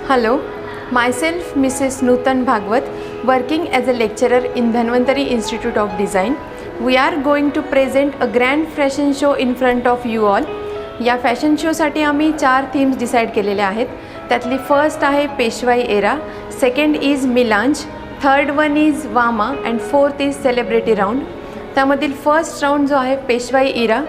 Hello, myself Mrs. Nutan Bhagwat, working as a lecturer in Dhanvantari Institute of Design. We are going to present a grand fashion show in front of you all. या fashion शोसाठी आम्ही 4 themes decide केलेले आहेत. त्यातली first आहे Peshwai era, second is melange, third one is Vama and fourth is celebrity round. त्यामधील first round जो आहे पेशवाई इरा.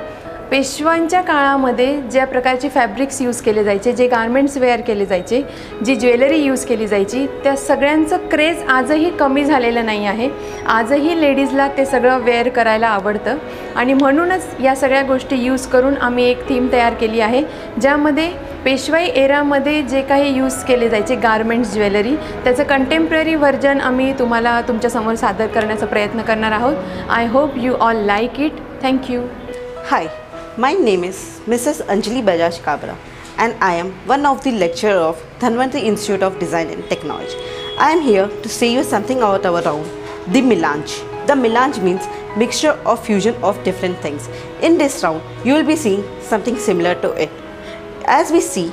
पेशवांच्या काळामध्ये ज्या प्रकारचे फॅब्रिक्स यूज केले जायचे, जे गारमेंट्स वेअर केले जायचे, जी ज्वेलरी यूज केली जायची, त्या सगळ्यांचं क्रेज आजही कमी झालेलं नाही आहे. आजही लेडीजला ते सगळं वेअर करायला आवडतं आणि म्हणूनच या सगळ्या गोष्टी यूज करून आम्ही एक थीम तयार केली आहे, ज्यामध्ये पेशवाई एरामध्ये जे काही यूज केले जायचे गारमेंट्स ज्वेलरी, त्याचं कंटेम्प्ररी व्हर्जन आम्ही तुम्हाला तुमच्यासमोर सादर करण्याचा प्रयत्न करणार आहोत. I hope you all like it. Thank you. Hi, my name is Mrs. Anjali Bajaj Kabra and I am one of the lecturer of Dhanvantari Institute of Design and Technology. I am here to say you something about our round, the Melange. The Melange means mixture or fusion of different things. In this round, you will be seeing something similar to it. As we see,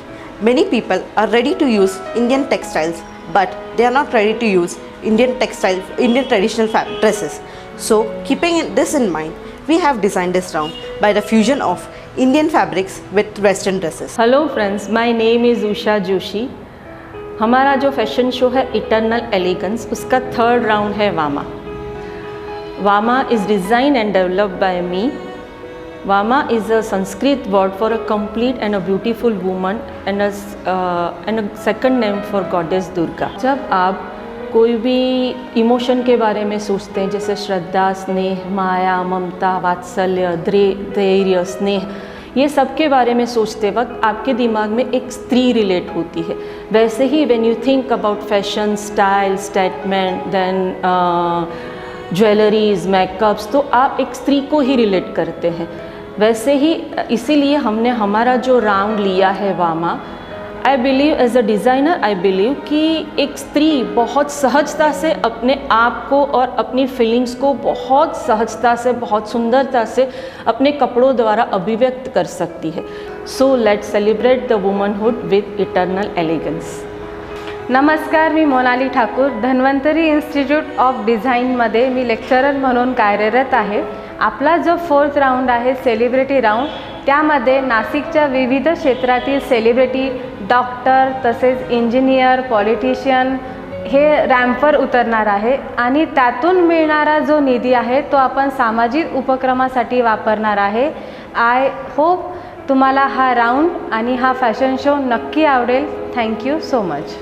many people are ready to use Indian textiles, but they are not ready to use Indian traditional dresses. So, keeping this in mind, we have designed this round by the fusion of Indian fabrics with Western dresses. Hello friends, my name is Usha Joshi. हमारा जो fashion show है eternal elegance, उसका third round है Vama. Vama is design and developed by me. Vama is a Sanskrit word for a complete and a beautiful woman and a second name for goddess Durga. जब आप कोई भी emotion के बारे में सोचते हैं, जैसे श्रद्धा, स्नेह, माया, ममता, वात्सल्य, धैर्य, स्नेह, ये सब के बारे में सोचते वक्त आपके दिमाग में एक स्त्री रिलेट होती है. वैसे ही when you think about fashion, style, statement, then jewelleries, makeups, तो आप एक स्त्री को ही रिलेट करते हैं. वैसे ही इसीलिए हमने हमारा जो राउंड लिया है Vama, I believe as a designer, I believe कि एक स्त्री बहुत सहजता से अपने आप को और अपनी फीलिंग्स को बहुत सहजता से, बहुत सुंदरता से अपने कपड़ों द्वारा अभिव्यक्त कर सकती है. So let's celebrate the womanhood with eternal elegance. नमस्कार, मी मोनाली ठाकूर. धन्वंतरी इन्स्टिट्यूट ऑफ डिझाईनमध्ये मी लेक्चरर म्हणून कार्यरत आहे. आपला जो फोर्थ राऊंड आहे सेलिब्रिटी राऊंड, त्यामध्ये नाशिकच्या विविध क्षेत्रातील सेलिब्रिटी, डॉक्टर, तसेच इंजिनियर, पॉलिटिशियन हे रॅम्पवर उतरणार आहे आणि त्यातून मिळणारा जो निधी आहे तो आपण सामाजिक उपक्रमासाठी वापरणार आहे. आय होप तुम्हाला हा राऊंड आणि हा फॅशन शो नक्की आवडेल. Thank you so much.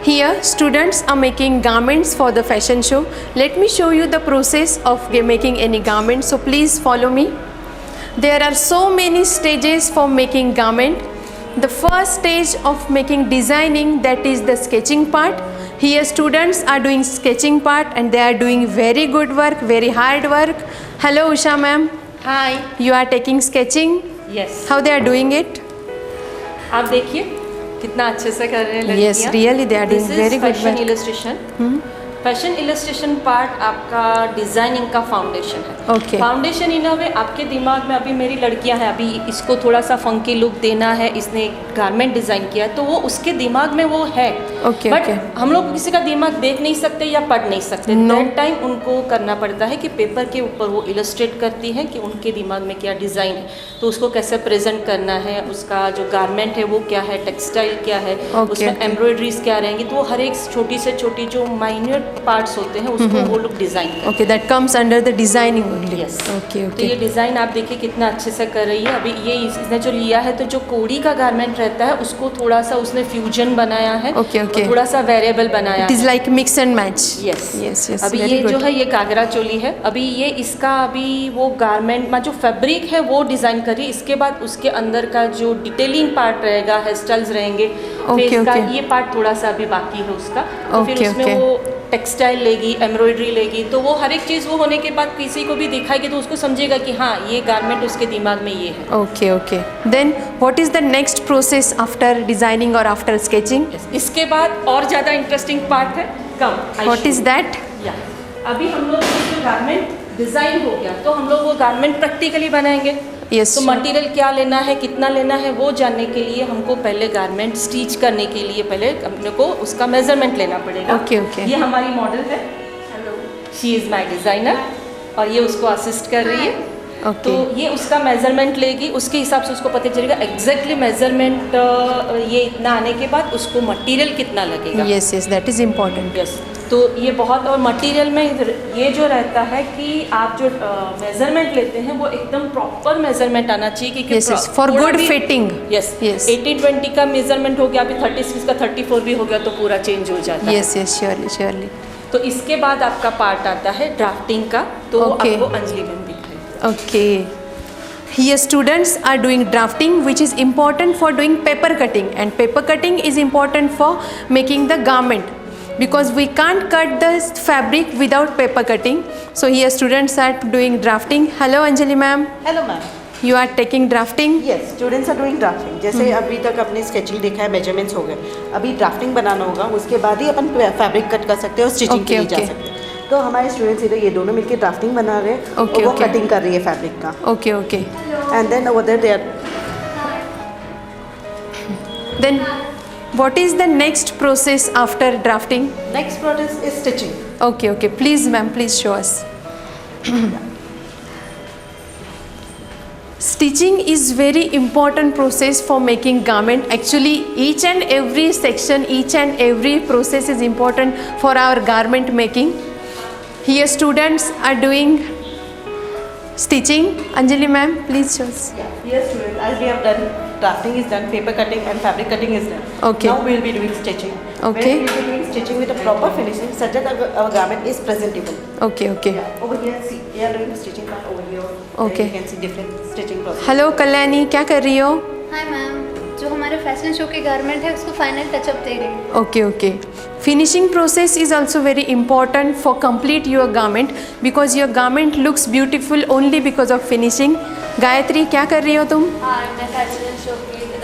Here students are making garments for the fashion show. Let me show you the process of making any garment, so please follow me. There are so many stages for making garment. The first stage of making designing, that is the sketching part. Here students are doing sketching part and they are doing very good work, very hard work. Hello Usha ma'am. Hi. You are taking sketching. Yes. How they are doing it? आप देखिए कितना अच्छे से कर रहे हैं लड़कियाँ. Yes, really they are doing very good fashion work. Illustration. Fashion illustration part आपका डिज़ाइनिंग का फाउंडेशन है. Okay. फाउंडेशन इन अ वे आपके दिमाग में, अभी मेरी लड़कियां हैं, अभी इसको थोड़ा सा फंकी लुक देना है, इसने गारमेंट डिज़ाइन किया, तो वो उसके दिमाग में वो है. Okay, but okay. हम लोग किसी का दिमाग देख नहीं सकते या पढ़ नहीं सकते, No. दैट टाइम उनको करना पड़ता है कि पेपर के ऊपर वो इलस्ट्रेट करती है कि उनके दिमाग में क्या डिज़ाइन है, तो उसको कैसे प्रेजेंट करना है, उसका जो गारमेंट है वो क्या है, टेक्सटाइल क्या है, Okay, उसमें okay. एम्ब्रॉयडरीज क्या रहेंगी, तो वो हर एक छोटी से छोटी जो माइन्यूट पार्ट्स होते हैं उसको वो लोग डिज़ाइन करते हैं। Okay, that comes under the designing only. Yes. Okay, तो ये okay. डिज़ाइन आप देखिए कितना अच्छे से कर रही है। अभी ये इसने जो लिया है, तो जो कोड़ी का गारमेंट रहता है उसको थोड़ा सा उसने फ्यूजन बनाया है, Okay, okay. और थोड़ा सा वेरिएबल बनाया It is है। like mix and match. Yes Yes, yes. अभी Very ये जो good. है ये घाघरा चोली है, अभी ये इसका अभी वो गारमेंट में जो फैब्रिक है वो डिज़ाइन करी, इसके बाद उसके अंदर का जो डिटेलिंग पार्ट रहेगा, हेयर स्टाइल्स रहेंगे, Okay, फेस का okay. ये पार्ट थोड़ा सा अभी बाकी है उसका, तो फिर Okay, उसमें okay. वो टेक्सटाइल लेगी, एम्ब्रॉयडरी लेगी, तो वो हर एक चीज़ वो होने के बाद किसी को भी दिखाएगी तो उसको समझेगा कि हाँ ये गारमेंट उसके दिमाग में ये है। Okay, okay. Then what is the next process after designing or after sketching? इसके बाद और ज़्यादा इंटरेस्टिंग पार्ट है कम। What is that? या अभी हम लोग जो गारमेंट डिज़ाइन हो गया तो हम लोग वो गारमेंट प्रैक्टिकली बनाएंगे। Yes. तो मटेरियल क्या लेना है, कितना लेना है, वो जानने के लिए हमको पहले गारमेंट स्टिच करने के लिए पहले अपने को उसका मेजरमेंट लेना पड़ेगा। Okay, okay. ये हमारी मॉडल है, शी इज़ माई डिज़ाइनर, और ये उसको असिस्ट कर रही है। Okay. तो ये उसका मेजरमेंट लेगी, उसके हिसाब से उसको पता चलेगा एग्जैक्टली मेजरमेंट ये इतना आने के बाद उसको मटेरियल कितना लगेगा। Yes, yes. That is important. Yes तो ये बहुत, और मटेरियल में ये जो रहता है कि आप जो मेजरमेंट लेते हैं वो एकदम प्रॉपर मेजरमेंट आना चाहिए, क्योंकि Yes, yes. For good fitting. Yes Yes. 18-20 का मेजरमेंट हो गया, अभी 36 का 34 भी हो गया तो पूरा चेंज हो जाता है। Yes, yes. Surely, surely. तो इसके बाद आपका पार्ट आता है ड्राफ्टिंग का, तो Okay. आपको अंजलि मैम दिखाएगी। Okay. Here students are doing drafting, which is important for doing paper cutting, and paper cutting is important for making the garment, because we can't cut the fabric without paper cutting. So here students are doing drafting. Hello Anjali ma'am, Hello ma'am. you are taking drafting. Yes, students are doing drafting. जैसे अभी तक अपने sketching देखा है, measurements हो गए, अभी drafting बनाना होगा, उसके बाद ही अपन फैब्रिक कट कर सकते हैं और स्टिचिंग के लिए जा Okay. सकते हैं। तो हमारे स्टूडेंट्स इधर ये दोनों मिलके ड्राफ्टिंग बना रहे हैं, Okay, और वो okay. कटिंग कर रही है फैब्रिक का, Okay, okay. And then over there they are. Then what is the next process after drafting? Next process is stitching. Okay, okay. Please ma'am, please show us. Stitching is very important process for making garment. Actually, each and every section, each and every process is important for our garment making. Here students are doing stitching. Anjali ma'am, please show us. Yes, students, as we have done, drafting is done, paper cutting and fabric cutting is done. Okay. Now we will be doing stitching. Okay. Where we will be doing stitching with a proper finishing such that our garment is presentable. Okay, okay. Yeah. Over here, see, we are doing the stitching part over here. Okay. You can see different stitching process. Hello Kalyani, क्या कर रही हो? Hi ma'am, जो हमारे fashion show के garment है उसको final touch-up दे रही हूँ। Okay, okay. Finishing process is also very important for complete your garment, because your garment looks beautiful only because of finishing. Gayatri क्या कर रही हो तुम? हाँ, मैं फैशन शो के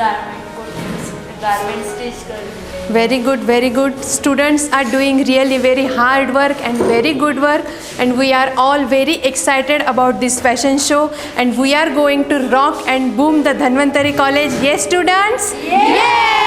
गारमेंट स्टिच कर रही हूँ। Very good, very good. Students are doing really very hard work and very good work, and we are all very excited about this fashion show, and we are going to rock and boom the Dhanvantari College. Yes, students? Yes!